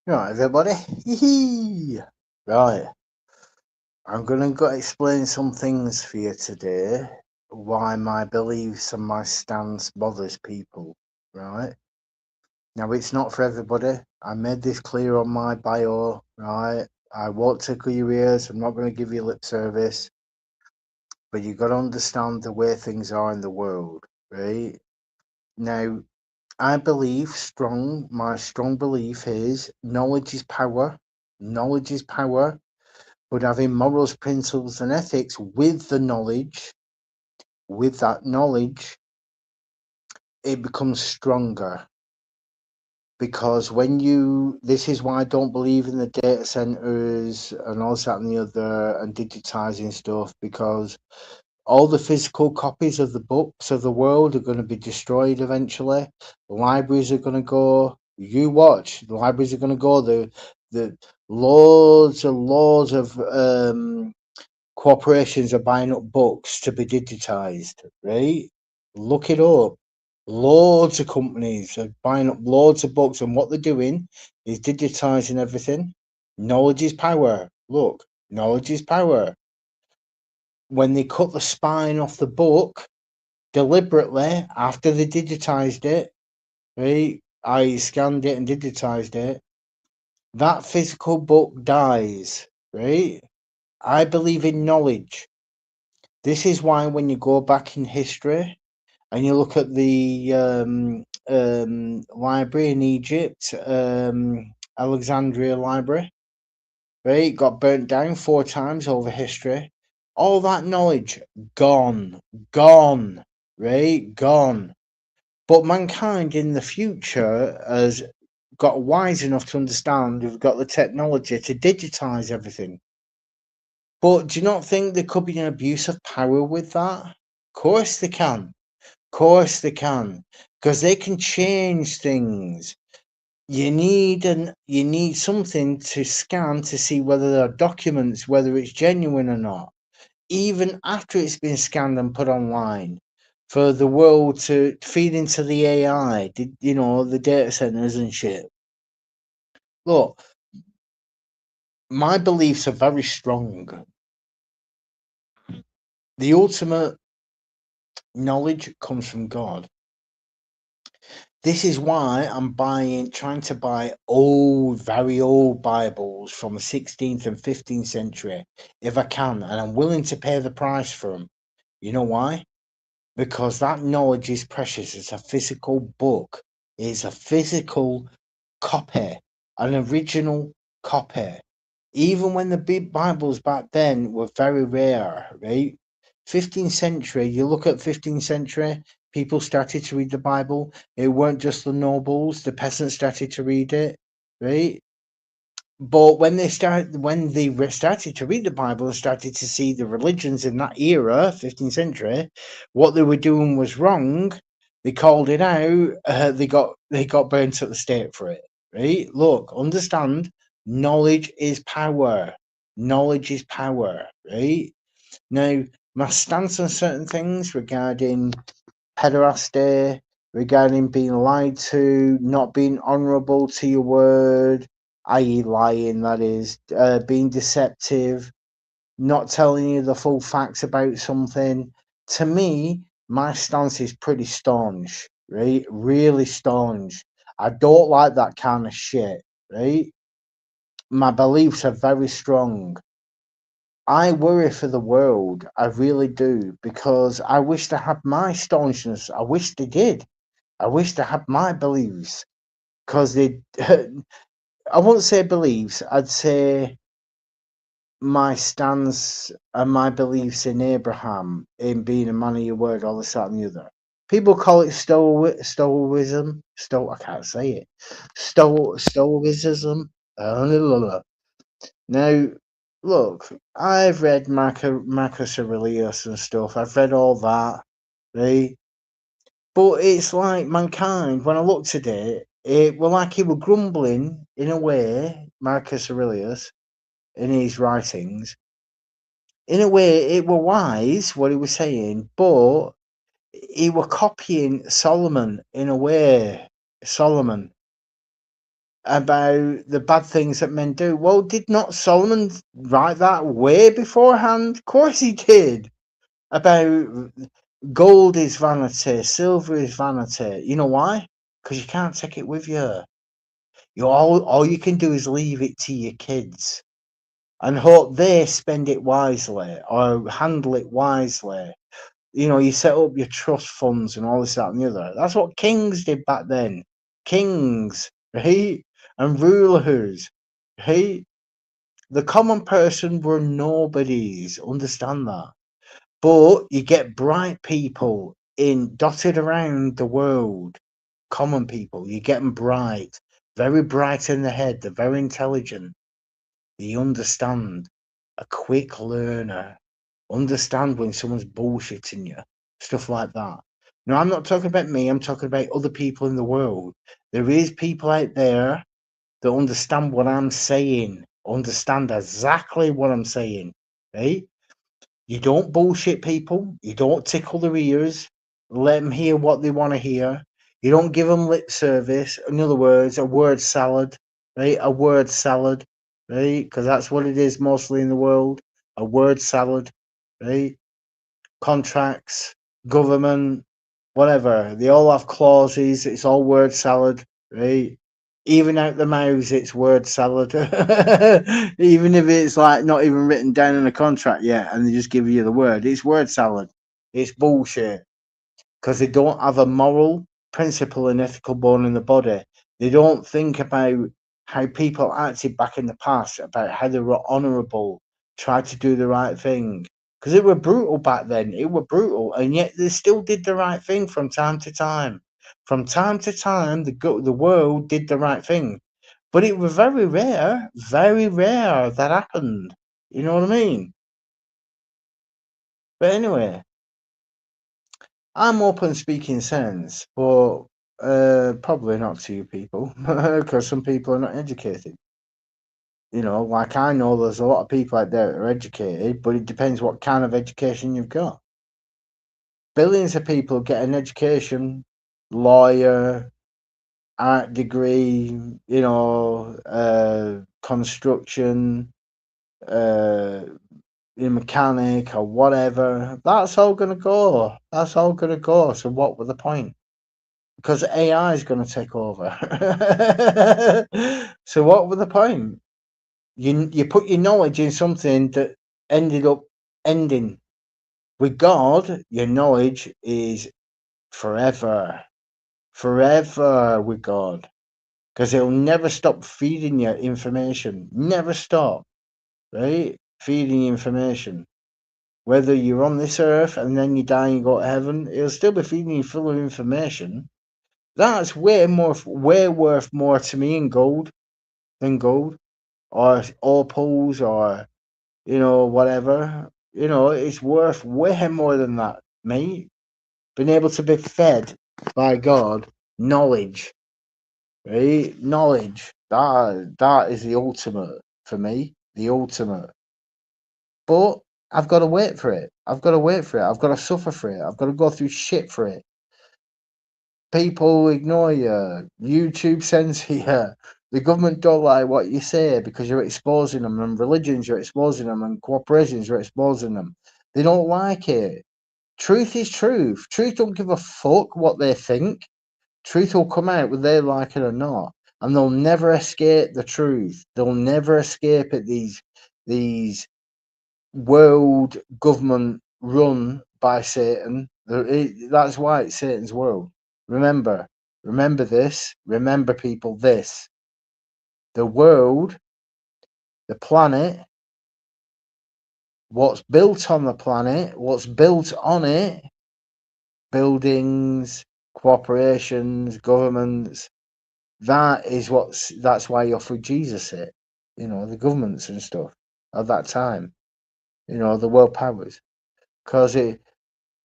Right, everybody. Right, I'm gonna go explain some things for you today. Why my beliefs and my stance bothers people. Right now, it's not for everybody. I made this clear on my bio. Right, I won't tickle your ears. I'm not going to give you lip service, but you got to understand the way things are in the world. Right now, I believe strong. My strong belief is knowledge is power. Knowledge is power. But having morals, principles, and ethics with the knowledge, with that knowledge, it becomes stronger. Because this is why I don't believe in the data centers and all that and the other and digitizing stuff, because all the physical copies of the books of the world are going to be destroyed eventually. The libraries are going to go. You watch, the libraries are going to go. The loads and loads of corporations are buying up books to be digitized, right? Look it up. Loads of companies are buying up loads of books, and what they're doing is digitizing everything. Knowledge is power. Look, knowledge is power. When they cut the spine off the book deliberately after they digitized it, right? I scanned it and digitized it, that physical book dies, right? I believe in knowledge. This is why when you go back in history and you look at the library in Egypt, Alexandria Library, right, got burnt down 4 times over history. All that knowledge gone, gone, right, gone. But mankind in the future has got wise enough to understand we've got the technology to digitize everything. But do you not think there could be an abuse of power with that? Of course they can. Of course they can. Because they can change things. You need something to scan to see whether there are documents, whether it's genuine or not. Even after it's been scanned and put online. For the world to feed into the AI, the data centers and shit. Look, my beliefs are very strong. The ultimate knowledge comes from God. This is why I'm trying to buy old, very old Bibles from the 16th and 15th century, if I can, and I'm willing to pay the price for them. You know why? Because that knowledge is precious. It's a physical book. It's a physical copy, an original copy. Even when the big Bibles back then were very rare, right? 15th century, you look at 15th century, people started to read the Bible. It weren't just the nobles, the peasants started to read it, right? But when they started to read the Bible and started to see the religions in that era, 15th century, what they were doing was wrong. They called it out. They got burnt at the stake for it. Right? Look, understand. Knowledge is power. Knowledge is power. Right? Now, my stance on certain things regarding pederasty, regarding being lied to, not being honourable to your word, i.e., lying, that is, being deceptive, not telling you the full facts about something. To me, my stance is pretty staunch, right? Really staunch. I don't like that kind of shit, right? My beliefs are very strong. I worry for the world. I really do because I wish they had my staunchness. I wish they did. I wish they had my beliefs because they. I wouldn't say beliefs. I'd say my stance and my beliefs in Abraham, in being a man of your word, all this, that, and the other. People call it Stoicism. I can't say it. Stoicism. Now, look, I've read Marcus Aurelius and stuff. I've read all that, right? But it's like mankind. When I looked at it, it were like he were grumbling in a way. Marcus Aurelius, in his writings, in a way, it were wise what he was saying, but he were copying Solomon in a way. Solomon, about the bad things that men do. Well, did not Solomon write that way beforehand? Of course he did. About gold is vanity, silver is vanity. You know why? Because you can't take it with you. All you can do is leave it to your kids and hope they spend it wisely or handle it wisely. You know, you set up your trust funds and all this, that, and the other. That's what kings did back then. Kings, right? And rulers, right? The common person were nobodies. Understand that. But you get bright people dotted around the world. Common people, you get them bright, very bright in the head. They're very intelligent. They understand. A quick learner. Understand when someone's bullshitting you. Stuff like that. No, I'm not talking about me. I'm talking about other people in the world. There is people out there that understand what I'm saying. Understand exactly what I'm saying. Right? You don't bullshit people. You don't tickle their ears. Let them hear what they want to hear. You don't give them lip service. In other words, a word salad, right? A word salad, right? Because that's what it is mostly in the world. A word salad, right? Contracts, government, whatever. They all have clauses. It's all word salad, right? Even out the mouths, it's word salad. Even if it's like not even written down in a contract yet, and they just give you the word, it's word salad. It's bullshit because they don't have a moral principle and ethical bone in the body. They don't think about how people acted back in the past, about how they were honourable, tried to do the right thing. Because it were brutal back then. It were brutal, and yet they still did the right thing from time to time. From time to time, the world did the right thing, but it was very rare that happened. You know what I mean? But anyway, I'm open speaking sense, but probably not to you people, because some people are not educated. You know, like I know there's a lot of people out there that are educated, but it depends what kind of education you've got. Billions of people get an education, lawyer, art degree, you know, construction, mechanic or whatever. That's all going to go. That's all going to go. So what was the point? Because AI is going to take over. So what was the point? You put your knowledge in something that ended up ending. With God, your knowledge is forever. Forever with God. Because he'll never stop feeding you information. Never stop. Right? Feeding you information. Whether you're on this earth and then you die and you go to heaven, it'll still be feeding you full of information. That's way worth more to me than gold or opals or whatever. It's worth way more than that, mate. Being able to be fed by God, knowledge, right? Knowledge. That is the ultimate for me. The ultimate. But I've got to wait for it. I've got to suffer for it. I've got to go through shit for it. People ignore you. YouTube censor you. The government don't like what you say because you're exposing them, and religions you're exposing them, and corporations you're exposing them. They don't like it. Truth is truth. Truth don't give a fuck what they think. Truth will come out whether they like it or not, and they'll never escape the truth. They'll never escape it. These world government run by Satan. That's why it's Satan's world. Remember this. Remember, people, this. The world, the planet, what's built on the planet, what's built on it, buildings, corporations, governments, that's why he offered Jesus it. The governments and stuff at that time. The world powers. Because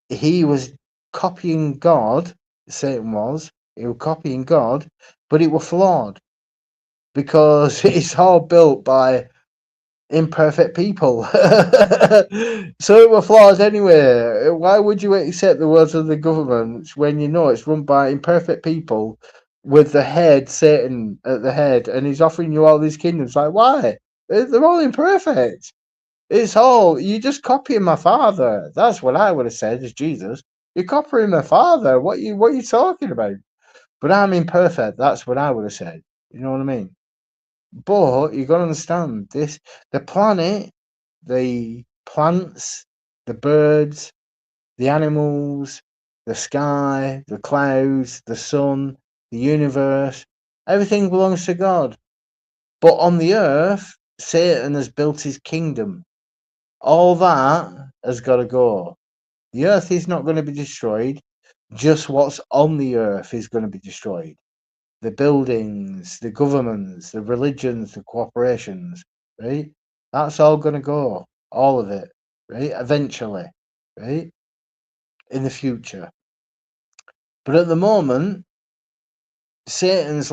he was copying God, Satan was. He was copying God, but it was flawed. Because it's all built by imperfect people. So it was flawed anyway. Why would you accept the words of the government when you know it's run by imperfect people with the head, Satan at the head, and he's offering you all these kingdoms. Like, why? They're all imperfect. It's all, you just copying my father. That's what I would have said as Jesus. You're copying my father. What you talking about? But I'm imperfect. That's what I would have said. You know what I mean? But you got to understand this: the planet, the plants, the birds, the animals, the sky, the clouds, the sun, the universe, everything belongs to God. But on the earth, Satan has built his kingdom. All that has got to go. The earth is not going to be destroyed. Just what's on the earth is going to be destroyed. The buildings, the governments, the religions, the corporations, right? That's all going to go. All of it, right? Eventually, right? In the future. But at the moment, Satan's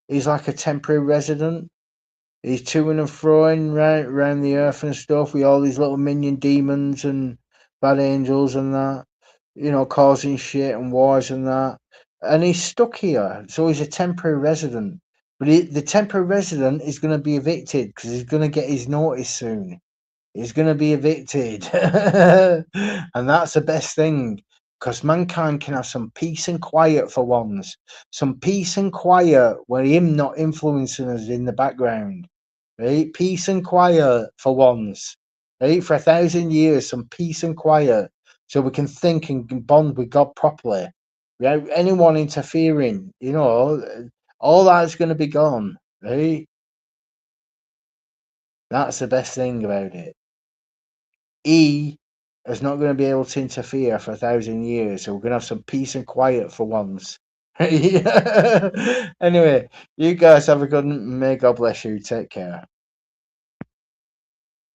he's like a temporary resident. He's toing and froing around the earth and stuff with all these little minion demons and bad angels and that, causing shit and wars and that. And he's stuck here, so he's a temporary resident. But the temporary resident is going to be evicted because he's going to get his notice soon. He's going to be evicted. And that's the best thing because mankind can have some peace and quiet for once. Some peace and quiet where him not influencing us in the background. Right? Peace and quiet for once. Right? For 1,000 years, some peace and quiet so we can think and bond with God properly. Without anyone interfering, all that's going to be gone. Right? That's the best thing about it. He is not going to be able to interfere for 1,000 years, so we're going to have some peace and quiet for once. Anyway, you guys have a good one. May God bless you. Take care.